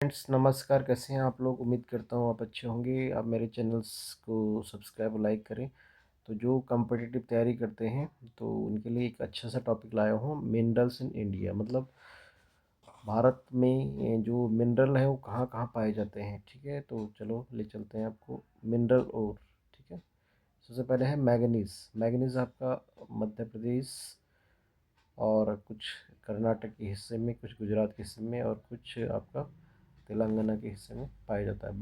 Friends नमस्कार, कैसे हैं आप लोग। उम्मीद करता हूँ आप अच्छे होंगे। आप मेरे चैनल्स को सब्सक्राइब और लाइक करें। तो जो कम्पिटिटिव तैयारी करते हैं तो उनके लिए एक अच्छा सा टॉपिक लाया हूँ, मिनरल्स इन इंडिया। मतलब भारत में जो मिनरल है वो कहाँ कहाँ पाए जाते हैं। ठीक है, तो चलो ले चलते हैं आपको मिनरल और। ठीक है, सबसे पहले है मैगनीज। मैगनीज आपका मध्य प्रदेश और कुछ कर्नाटक के हिस्से में, कुछ गुजरात के हिस्से में और कुछ आपका तेलंगाना के हिस्से में पाया जाता है।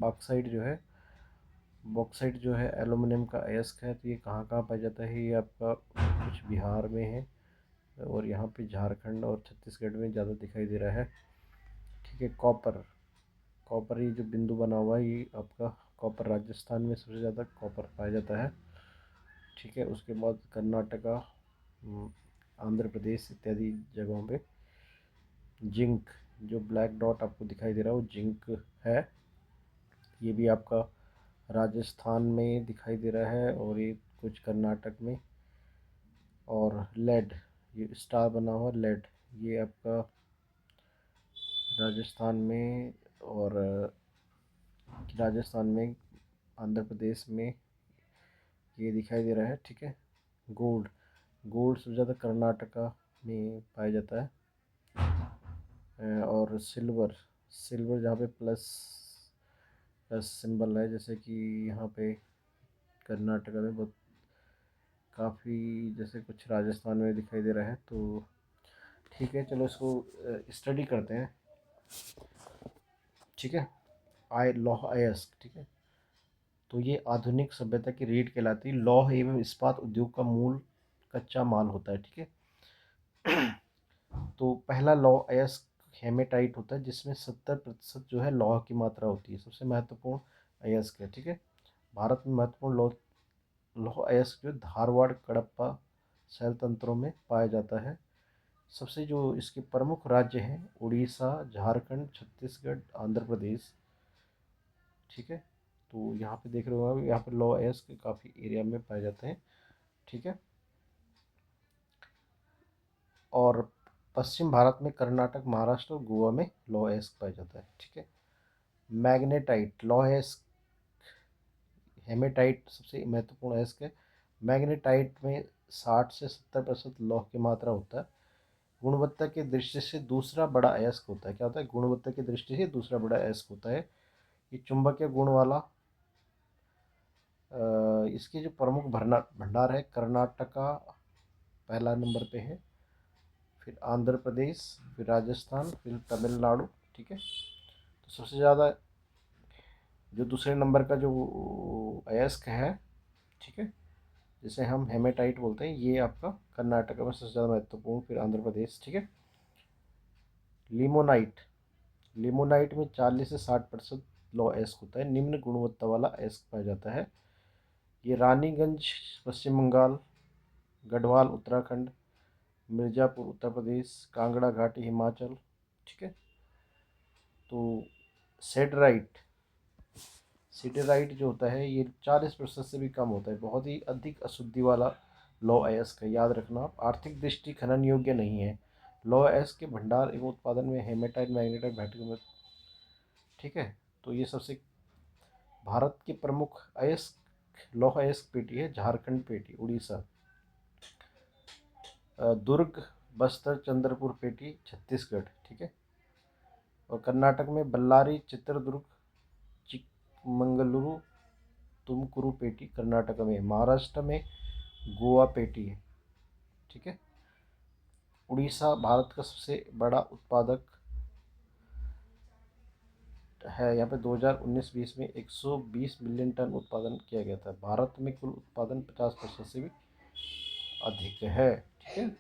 बॉक्साइट जो है एलुमिनियम का अयस्क है। तो ये कहाँ कहाँ पाया जाता है, ये आपका कुछ बिहार में है और यहाँ पे झारखंड और छत्तीसगढ़ में ज़्यादा दिखाई दे रहा है। ठीक है, कॉपर। कॉपर ये जो बिंदु बना हुआ है ये आपका कॉपर, राजस्थान में सबसे ज़्यादा कॉपर पाया जाता है। ठीक है, उसके बाद कर्नाटका, आंध्र प्रदेश इत्यादि जगहों पे जिंक, जो ब्लैक डॉट आपको दिखाई दे रहा है वो जिंक है। ये भी आपका राजस्थान में दिखाई दे रहा है और ये कुछ कर्नाटक में। और लेड, ये स्टार बना हुआ लेड, ये आपका राजस्थान में और आंध्र प्रदेश में ये दिखाई दे रहा है। ठीक है, गोल्ड। गोल्ड सबसे ज़्यादा कर्नाटका में पाया जाता है। और सिल्वर, सिल्वर जहाँ पे प्लस प्लस सिंबल है, जैसे कि यहाँ पे कर्नाटका में बहुत काफ़ी, जैसे कुछ राजस्थान में दिखाई दे रहा है। तो ठीक है, चलो इसको स्टडी करते हैं। ठीक है, लौह अयस्क। ठीक है, तो ये आधुनिक सभ्यता की रीढ़ कहलाती है। लौह एवं इस्पात उद्योग का मूल कच्चा माल होता है। ठीक है, तो पहला लौह अयस्क हेमेटाइट होता है जिसमें 70% जो है लौह की मात्रा होती है। सबसे महत्वपूर्ण अयस्क है। ठीक है, भारत में महत्वपूर्ण लौह अयस्क जो धारवाड़ कडप्पा शैल तंत्रों में पाया जाता है। सबसे जो इसके प्रमुख राज्य हैं उड़ीसा, झारखंड, छत्तीसगढ़, आंध्र प्रदेश। ठीक है, तो यहाँ पे देख रहे हो आप, यहाँ पे लॉ अयस्क काफ़ी एरिया में पाए जाते हैं। ठीक है, और पश्चिम भारत में कर्नाटक, महाराष्ट्र और गोवा में लॉ अयस्क पाया जाता है। ठीक है, मैग्नेटाइट लॉ अयस्क, हेमेटाइट सबसे महत्वपूर्ण अयस्क है। मैग्नेटाइट में 60 से 70% लौह की मात्रा होता है। गुणवत्ता की दृष्टि से दूसरा बड़ा अयस्क होता है। क्या होता है, गुणवत्ता की दृष्टि से दूसरा बड़ा अयस्क होता है। ये चुंबकीय गुण वाला, इसके जो प्रमुख भंडार है, कर्नाटका पहला नंबर पे है, फिर आंध्र प्रदेश, फिर राजस्थान, फिर तमिलनाडु। ठीक है, तो सबसे ज़्यादा जो दूसरे नंबर का जो अयस्क है, ठीक है, जिसे हम हेमेटाइट बोलते हैं, ये आपका कर्नाटका में सबसे ज़्यादा महत्वपूर्ण, फिर आंध्र प्रदेश। ठीक है, लिमोनाइट। लिमोनाइट में 40 से 60% लो अयस्क होता है। निम्न गुणवत्ता वाला अयस्क पाया जाता है। ये रानीगंज पश्चिम बंगाल, गढ़वाल उत्तराखंड, मिर्ज़ापुर उत्तर प्रदेश, कांगड़ा घाटी हिमाचल। ठीक है, तो सेडराइट, सिडेराइट जो होता है ये 40% से भी कम होता है। बहुत ही अधिक अशुद्धि वाला लौह अयस्क है। याद रखना आप, आर्थिक दृष्टि खनन योग्य नहीं है। लौह अयस्क के भंडार एवं उत्पादन में हेमेटाइट, मैग्नेटाइट, बैटरी। ठीक है, तो ये सबसे भारत की प्रमुख अयस्क लौह अयस्क पेटी है झारखंड पेटी, उड़ीसा। दुर्ग, बस्तर, चंद्रपुर पेटी, छत्तीसगढ़। ठीक है, और कर्नाटक में बल्लारी, चित्रदुर्ग, चिकमंगलुरु, तुमकुरु पेटी कर्नाटक में। महाराष्ट्र में गोवा पेटी है। ठीक है, उड़ीसा भारत का सबसे बड़ा उत्पादक है। यहाँ पे 2019-20 में 120 मिलियन टन उत्पादन किया गया था। भारत में कुल उत्पादन 50% से भी अधिक है। ठीक है,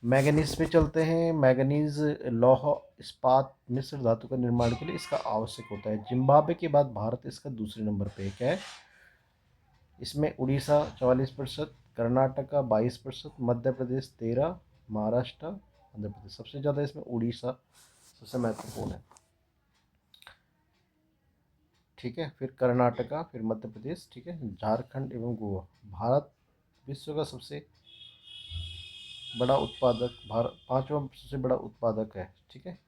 मैंगनीज पे चलते हैं। मैंगनीज लौह इस्पात मिश्र धातु का निर्माण के लिए इसका आवश्यक होता है। जिम्बाब्वे के बाद भारत इसका दूसरे नंबर पे है। इसमें उड़ीसा 44%, कर्नाटका 22%, मध्य प्रदेश 13%, महाराष्ट्र, आंध्र प्रदेश। सबसे ज़्यादा इसमें उड़ीसा सबसे महत्वपूर्ण है। ठीक है, फिर कर्नाटका, फिर मध्य प्रदेश। ठीक है, झारखंड एवं गोवा। भारत विश्व का सबसे बड़ा उत्पादक, भारत पांचवा सबसे बड़ा उत्पादक है। ठीक है,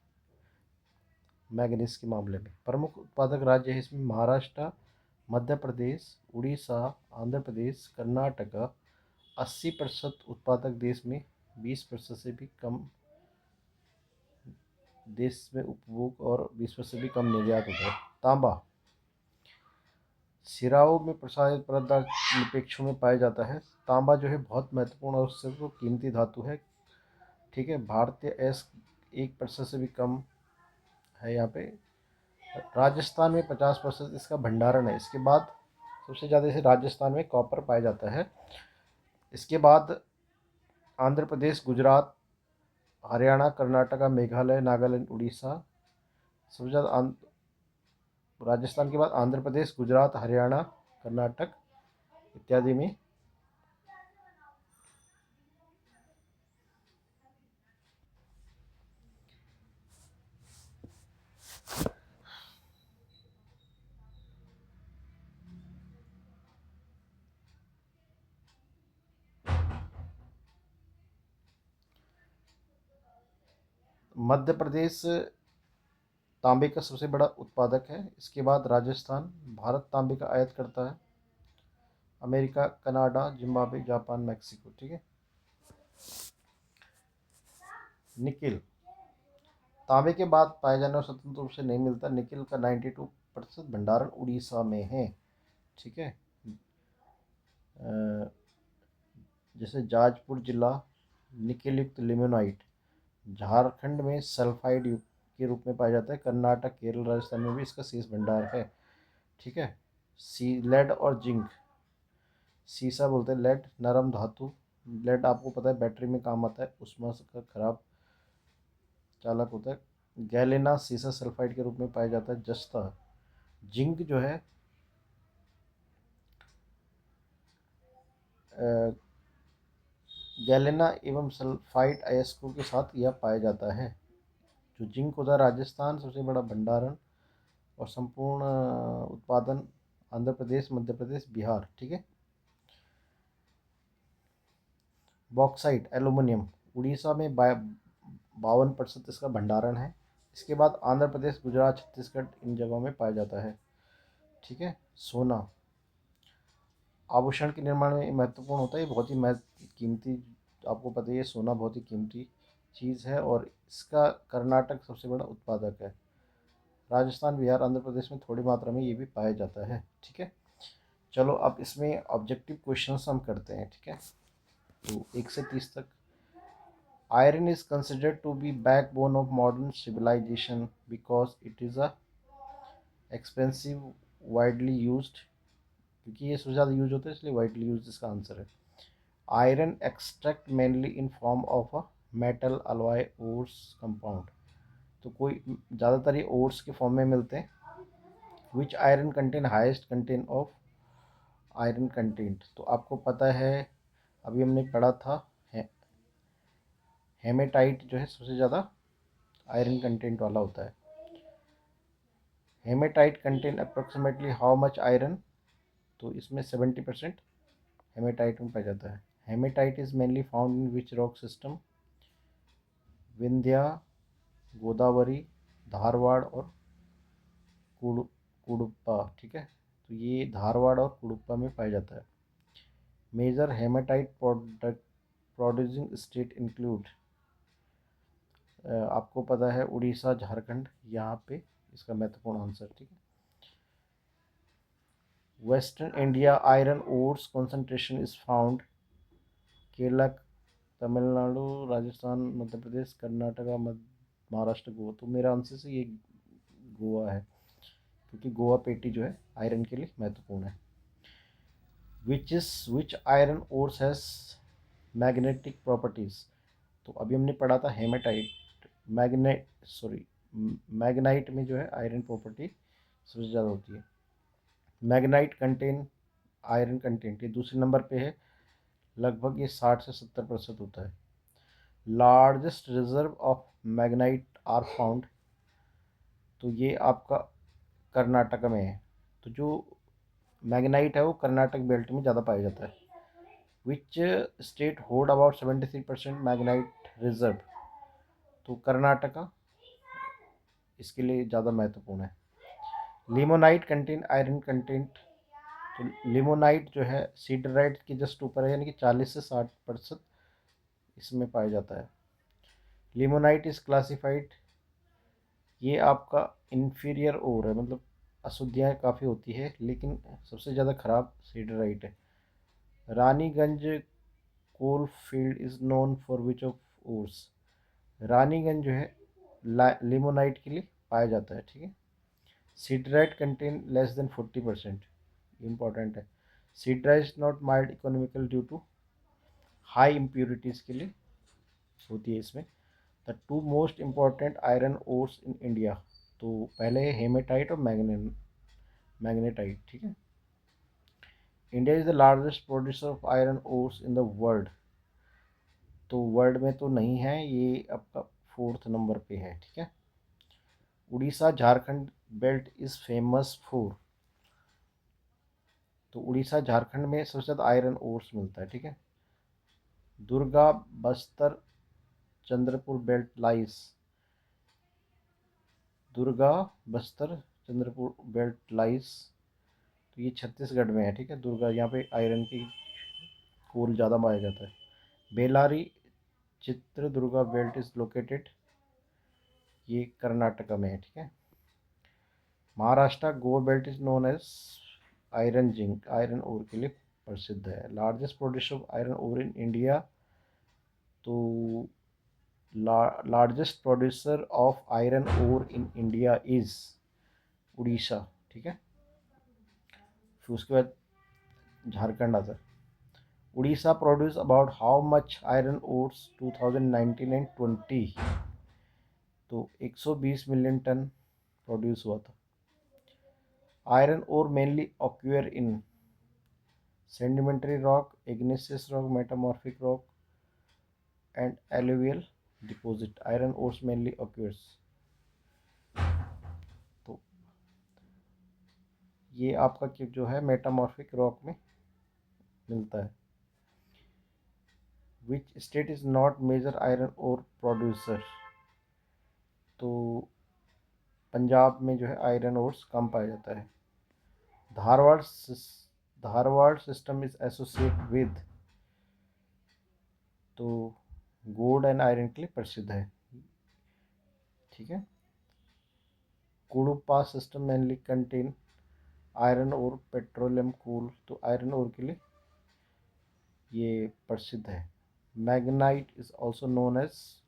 मैग्नीज के मामले में। प्रमुख उत्पादक राज्य है इसमें महाराष्ट्र, मध्य प्रदेश, उड़ीसा, आंध्र प्रदेश, कर्नाटका। 80% उत्पादक देश में, 20% से भी कम देश में उपभोग और 20% से भी कम निर्यात होता है। तांबा सिराओं में प्रसारित परतदार निक्षेपों में पाया जाता है। तांबा जो है बहुत महत्वपूर्ण और सबसे कीमती धातु है। ठीक है, भारतीय एस 1% से भी कम है यहाँ पे। राजस्थान में 50% इसका भंडारण है। इसके बाद सबसे ज़्यादा इसे राजस्थान में कॉपर पाया जाता है। इसके बाद आंध्र प्रदेश, गुजरात, हरियाणा, कर्नाटका, मेघालय, नागालैंड, उड़ीसा। सबसे ज़्यादा राजस्थान के बाद आंध्र प्रदेश, गुजरात, हरियाणा, कर्नाटक इत्यादि में। मध्य प्रदेश तांबे का सबसे बड़ा उत्पादक है। इसके बाद राजस्थान। भारत तांबे का आयात करता है। America, Canada, Zimbabwe, Japan, Mexico. ठीक है। निकिल तांबे के बाद पाया जाने और स्वतंत्र रूप से नहीं मिलता। निकिल का 92% भंडारण उड़ीसा में है। ठीक है। जैसे जाजपुर जिला निकिल युक्त लिमोनाइट। झारखंड में सल्फाइड युक्त के रूप में पाया जाता है। कर्नाटक, केरल, राजस्थान में भी इसका शेष भंडार है। ठीक है। लेड और जिंक। सीसा बोलते हैं लेड, नरम धातु। लेड आपको पता है बैटरी में काम आता है, उसमें का खराब चालक होता है। गैलेना सीसा सल्फाइड के रूप में पाया जाता है। जस्ता। जिंक जो है गैलेना एवं सल्फाइड अयस्कों के साथ यह पाया जाता है। जो जिंक होता है राजस्थान सबसे बड़ा भंडारण और संपूर्ण उत्पादन आंध्र प्रदेश, मध्य प्रदेश, बिहार। ठीक है। बॉक्साइट एल्यूमिनियम उड़ीसा में 52% इसका भंडारण है। इसके बाद आंध्र प्रदेश, गुजरात, छत्तीसगढ़ इन जगहों में पाया जाता है। ठीक है। सोना आभूषण के निर्माण में महत्वपूर्ण होता है। ये बहुत ही कीमती, आपको पता ही है सोना बहुत ही कीमती चीज़ है और इसका कर्नाटक सबसे बड़ा उत्पादक है। राजस्थान, बिहार, आंध्र प्रदेश में थोड़ी मात्रा में ये भी पाया जाता है। ठीक है। चलो अब इसमें ऑब्जेक्टिव क्वेश्चंस हम करते हैं। ठीक है। तो 1 से 30 तक। Iron is considered to be backbone of modern civilization because it is a expensive, widely used. क्योंकि ये सबसे ज़्यादा यूज होता है इसलिए वाइडली यूज इसका आंसर है। Iron extract mainly in form of a metal alloy ores compound. तो कोई ज़्यादातर ये ओर्स के फॉर्म में मिलते हैं। Which iron contain highest content of iron content. तो आपको पता है अभी हमने पढ़ा था हेमेटाइट जो है सबसे ज़्यादा आयरन कंटेंट वाला होता है। Hematite contain approximately how much iron. तो इसमें 70% हेमेटाइट में पाया जाता है। Hematite is mainly found in which rock system. Vindhya, Godavari, Dharwad और कुडुप्पा। ठीक है। तो ये धारवाड़ और कुडुप्पा में पाया जाता है। Major hematite producing state include. आपको पता है उड़ीसा, झारखंड यहाँ पे इसका महत्वपूर्ण आंसर। ठीक है। Western India iron ores concentration is found. Kerala, Tamil Nadu, Rajasthan, Madhya Pradesh, Karnataka, Maharashtra, Goa. तो मेरा आंसर से ये गोवा है क्योंकि गोवा पेटी जो है आयरन के लिए महत्वपूर्ण है। Which iron ores has magnetic properties. तो अभी हमने पढ़ा था हेमेटाइट, मैग्नाइट में जो है आयरन प्रॉपर्टी सबसे ज़्यादा होती है। मैग्नाइट कंटेन आयरन कंटेंट ये दूसरे नंबर पे है। लगभग ये 60 से 70% होता है। Largest reserve of magnetite are found. तो ये आपका कर्नाटक में है। तो जो मैग्नाइट है वो कर्नाटक बेल्ट में ज़्यादा पाया जाता है। Which state hold about 73% Magnite reserve. तो कर्नाटका इसके लिए ज़्यादा महत्वपूर्ण है। Limonite contain iron content. तो लिमोनाइट जो है सीडराइट के जस्ट ऊपर है, यानी कि 40 से 60% इसमें पाया जाता है। लिमोनाइट इज क्लासिफाइड, ये आपका इन्फीरियर ओर है, मतलब अशुद्धियाँ काफ़ी होती है, लेकिन सबसे ज़्यादा खराब सीडराइट है। Raniganj coal field is known for which of ores. Raniganj जो है लिमोनाइट के लिए पाया जाता है, ठीक है। Siderite contain less than 40%, important है। Siderite is not mild economical due to high impurities के लिए होती है इसमें। The two most important iron ores in India, तो पहले है हेमेटाइट और मैग्नेटाइट, ठीक है। India is the largest producer of iron ores in the world, तो वर्ल्ड में तो नहीं है, ये आपका 4th नंबर पे है, ठीक है। Orissa Jharkhand belt is famous for, तो उड़ीसा झारखंड में सबसे ज़्यादा आयरन ओर्स मिलता है, ठीक है। दुर्गा बस्तर चंद्रपुर बेल्ट लाइस, दुर्गा बस्तर चंद्रपुर बेल्ट लाइस, तो ये छत्तीसगढ़ में है, ठीक है। दुर्गा, यहाँ पे आयरन की कोल ज़्यादा पाया जाता है। Bellary Chitradurga belt is located, ये कर्नाटका में है, ठीक है। Maharashtra Goa belt is known as iron zinc, iron ore के लिए प्रसिद्ध है। Largest producer of iron ore in India, तो largest producer of iron ore in India is Orissa, ठीक है। फिर उसके बाद झारखंड आता है। Orissa produce about how much iron ores 2019 and 20, तो 120 मिलियन टन प्रोड्यूस हुआ था। Iron ore mainly occur in sedimentary rock, igneous rock, metamorphic rock and alluvial deposit. Iron ores mainly occurs, तो ये आपका जो है मेटामॉर्फिक रॉक में मिलता है। Which state is not major iron ore producer, तो पंजाब में जो है आयरन ओर्स कम पाया जाता है। Dharwad Dharwad system is associate with, तो गोल्ड एंड आयरन के लिए प्रसिद्ध है, ठीक है। Cuddapah system mainly contain iron और पेट्रोलियम कोल, तो आयरन ओर के लिए ये प्रसिद्ध है। Magnetite is also known as,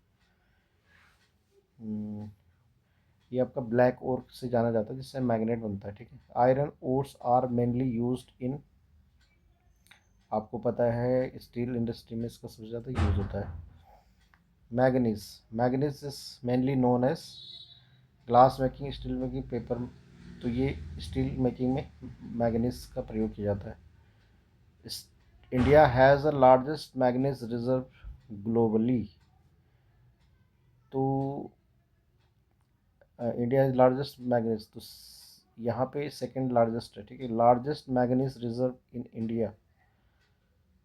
ये आपका ब्लैक ओर से जाना जाता है, जिससे मैग्नेट बनता है, ठीक है। Iron ores are mainly used in, आपको पता है स्टील इंडस्ट्री में इसका सबसे ज़्यादा यूज होता है। Manganese, manganese is mainly known as glass making, steel making, paper, तो ये स्टील मेकिंग में मैग्नीज का प्रयोग किया जाता है। India has the largest manganese reserve globally, तो इंडिया इज लार्जेस्ट मैग्नीज, तो यहाँ पे सेकंड लार्जेस्ट है, ठीक है। Largest manganese reserve in India,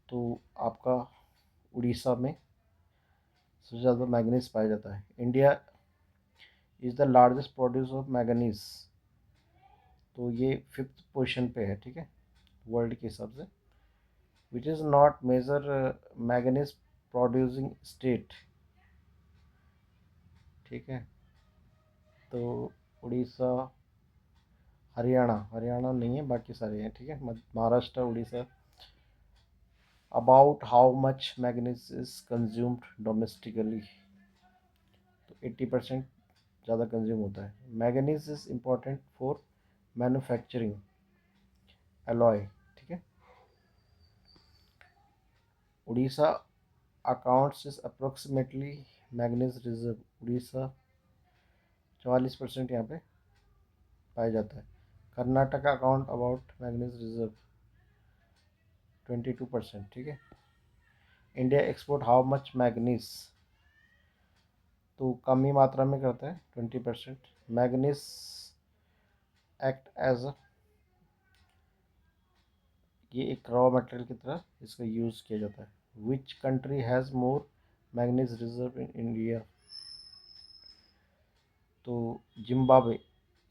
तो आपका उड़ीसा में सबसे ज़्यादा मैग्नीज पाया जाता है। India is the largest producer of manganese, तो ये 5th पोजीशन पे है, ठीक है, वर्ल्ड के हिसाब से। Which is not major manganese producing state, ठीक है, तो उड़ीसा, हरियाणा, हरियाणा नहीं है, बाकी सारे हैं, ठीक है। Maharashtra, Orissa. About how much manganese is consumed domestically, तो 80% ज़्यादा कंज्यूम होता है। Manganese is important for manufacturing alloy, ठीक है। Orissa accounts is approximately manganese reserve, Orissa 44% यहाँ पे पाया जाता है। Karnataka account about manganese reserve 22%, ठीक है। India export how much manganese, तो कम ही मात्रा में करता है 20%। मैग्नीज एक्ट एज अ, ये एक रॉ मटेरियल की तरह इसका यूज़ किया जाता है। Which country has more manganese reserve in India, तो जिम्बाब्वे,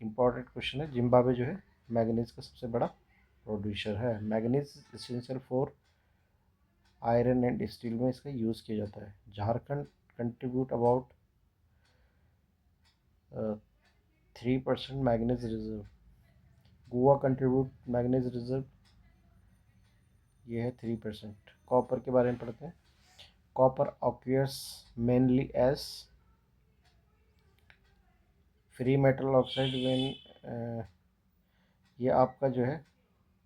इम्पॉर्टेंट क्वेश्चन है, जिम्बाब्वे जो है मैग्नीज का सबसे बड़ा प्रोड्यूसर है। Manganese essential for iron and steel में इसका यूज़ किया जाता है। Jharkhand contribute about 3% manganese reserve. Goa contribute manganese reserve, ये है 3%। कॉपर के बारे में पढ़ते हैं। Copper occurs mainly as free metal oxide vein, ये आपका जो है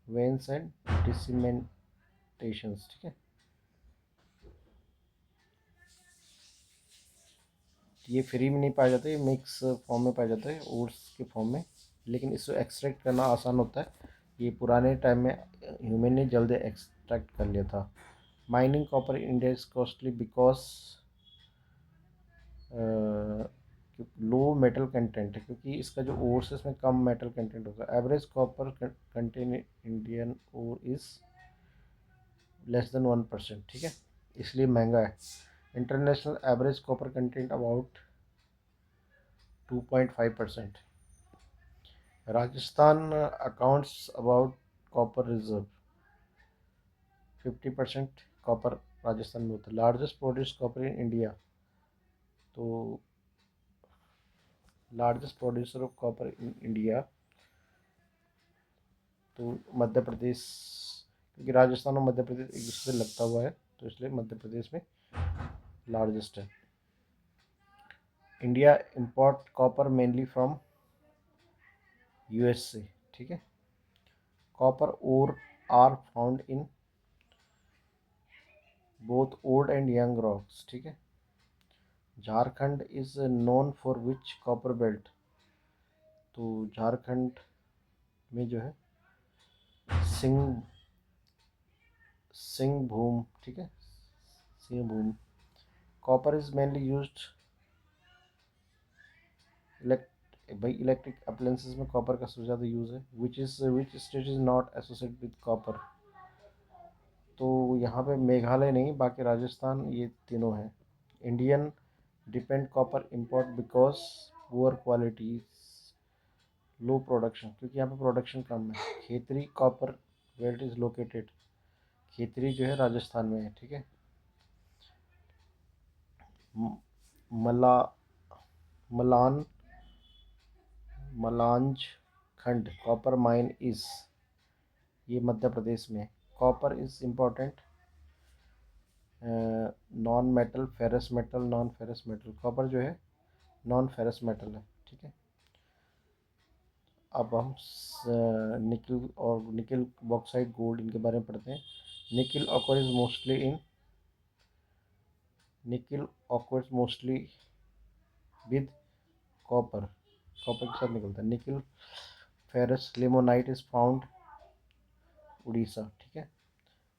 वेन्स एंड डिसीमेंटेशंस, ठीक है। ये फ्री में नहीं पाया जाता, ये मिक्स फॉर्म में पाया जाता है, ओट्स के फॉर्म में, लेकिन इसको एक्सट्रैक्ट करना आसान होता है। ये पुराने टाइम में ह्यूमन ने जल्दी एक्सट्रैक्ट कर लिया था। Mining copper India is costly because low metal content है, क्योंकि इसका जो ओर्स है इसमें कम मेटल कंटेंट होता है। Average copper content Indian ore is less than 1%, ठीक है, इसलिए महंगा है। International average copper content about 2.5%। Rajasthan accounts about copper reserve, 50% copper Rajasthan में होता है। Largest produce copper in India, तो largest producer of copper in India, तो मध्य प्रदेश, क्योंकि राजस्थान और मध्य प्रदेश एक दूसरे से लगता हुआ है, तो इसलिए मध्य प्रदेश में लार्जेस्ट है। India import copper mainly from USA, ठीक है। Copper ore are found in both old and young rocks, ठीक है। Jharkhand is known for which copper belt, तो झारखंड में जो है सिंह सिंहभूम, ठीक है, Singhbhum. Copper is mainly used भाई इलेक्ट्रिक अप्लायंसेस में कॉपर का सबसे ज़्यादा यूज़ है। Which state is not associated with copper, तो यहाँ पे मेघालय नहीं, बाकी राजस्थान, ये तीनों हैं। Indian depend copper import because poor quality, low production, क्योंकि यहाँ पे प्रोडक्शन कम है। Khetri copper belt is located, Khetri जो है राजस्थान में है, ठीक है। मला मलान मलांज खंड कॉपर माइन इज़, ये मध्य प्रदेश में। Copper is important non metal ferrous metal, non ferrous metal, copper जो है नॉन फेरस मेटल है, ठीक है। अब हम निकल और निकल बॉक्साइट गोल्ड इनके बारे में पढ़ते हैं। निकल occurs mostly in nickel occurs mostly with copper, copper के साथ निकलता है। Nickel ferrous limonite is found Orissa, ठीक है।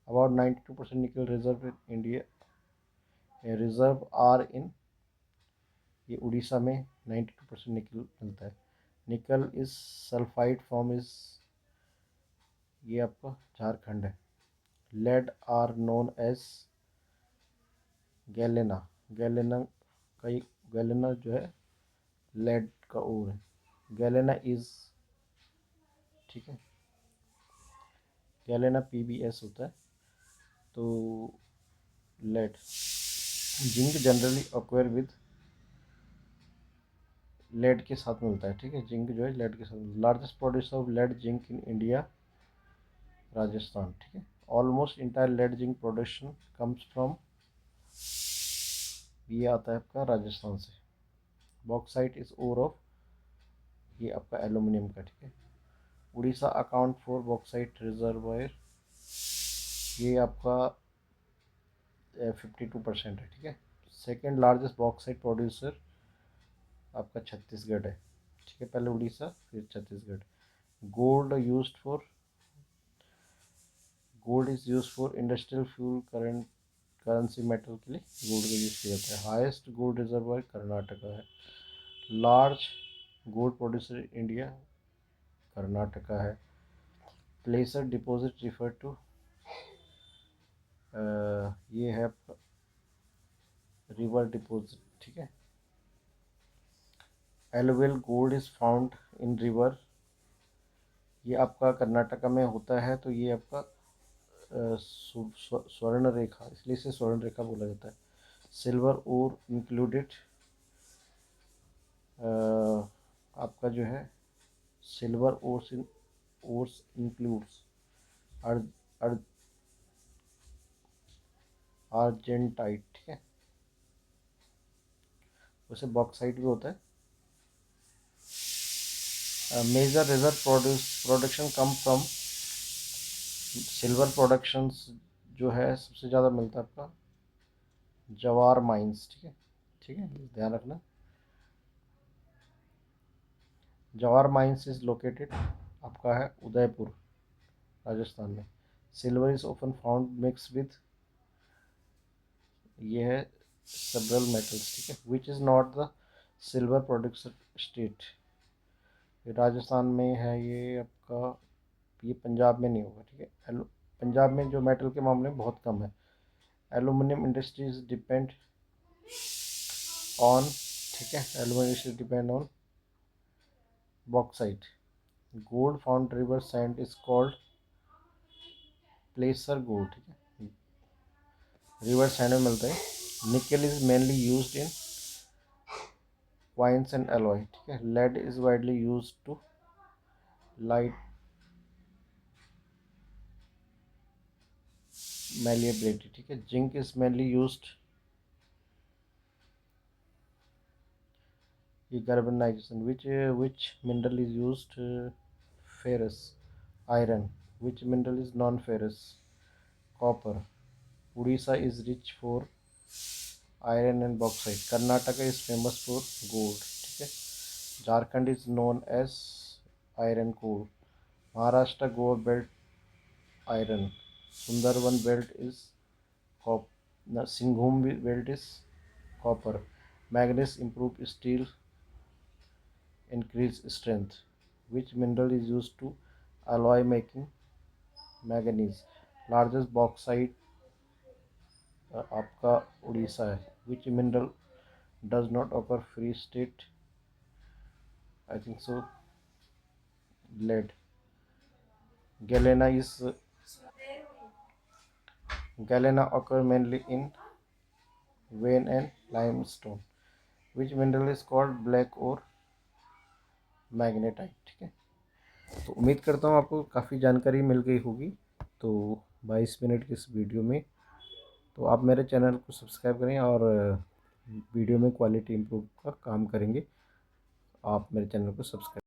About 92% nickel reserve in India, reserve are in, ये उड़ीसा में 92% निकल मिलता है। Nickel is sulphide form is, ये आपका झारखंड है। Lead are known as galena, galena कई, गैलेना जो है लेड का ओर है। गैलेना इज, ठीक है, गैलेना पीबीएस होता है, तो lead. Zinc generally occur with, lead के साथ मिलता है, ठीक है, जिंक जो है लेड के साथ। Largest producer of lead zinc in India, Rajasthan, ठीक है। Almost entire lead zinc production comes from, ये आता है आपका राजस्थान से। बॉक्साइट इज ओर ऑफ, ये आपका एल्यूमिनियम का, ठीक है। Orissa account for bauxite reservoir, ये आपका 52% है, ठीक है। सेकेंड लार्जेस्ट बॉक्साइट प्रोड्यूसर आपका छत्तीसगढ़ है, ठीक है, पहले उड़ीसा फिर Chhattisgarh. Gold used for, gold is use for industrial fuel, current currency metal के लिए गोल्ड का यूज़ किया जाता है। हाईएस्ट गोल्ड रिजर्वायर कर्नाटका है। Large gold producer India, Karnataka है। प्लेसर डिपॉजिट रिफर टू, ये है रिवर डिपॉजिट, ठीक है। Alluvial gold is found in river, ये आपका कर्नाटका में होता है। तो ये आपका स्वर्ण रेखा, इसलिए इसे स्वर्ण रेखा बोला जाता है। सिल्वर ओर इंक्लूडेड, आपका जो है सिल्वर ओर्स इंक्लूड्स आर्जेंटाइट, ठीक है। उसे बॉक्साइट भी होता है। Major reserve production come from silver productions, जो है सबसे ज़्यादा मिलता है आपका जवार माइंस, ठीक है। ठीक है, ध्यान रखना। जवार माइंस इज लोकेटेड आपका है उदयपुर, राजस्थान में। Silver is often found mix with, ये है सेवरल मेटल्स, ठीक है। विच is not the silver production state, ये राजस्थान में है, ये आपका, ये पंजाब में नहीं होगा, ठीक है। पंजाब में जो मेटल के मामले में बहुत कम है। एलुमिनियम इंडस्ट्रीज डिपेंड ऑन, ठीक है, aluminium industries depend on bauxite. Gold found river sand is called placer gold, ठीक है, रिवर सैंड में मिलता है। Nickel is mainly used in coins and alloy, ठीक है। Lead is widely used to light malleability, ठीक है। जिंक इज मेनली यूज्ड, ये carbonisation. Which mineral is used, ferrous, iron. Which mineral is non ferrous, copper. Orissa is rich for iron and bauxite. Karnataka is famous for gold, ठीक है। Jharkhand is known as iron core. Maharashtra Goa belt iron. Sundarban belt is cop, Singhbhum belt is copper. Manganese improve steel, increase strength. Which mineral is used to alloy making, manganese. Largest bauxite आपका उड़ीसा है। Which mineral does not occur free state, I think so lead. Galena is, galena occur mainly in vein and limestone. Which mineral is called black और magnetite, ठीक है। तो उम्मीद करता हूँ आपको काफ़ी जानकारी मिल गई होगी। तो 22 मिनट की इस वीडियो में, तो आप मेरे चैनल को सब्सक्राइब करें और वीडियो में क्वालिटी इम्प्रूव का काम करेंगे। आप मेरे चैनल को सब्सक्राइब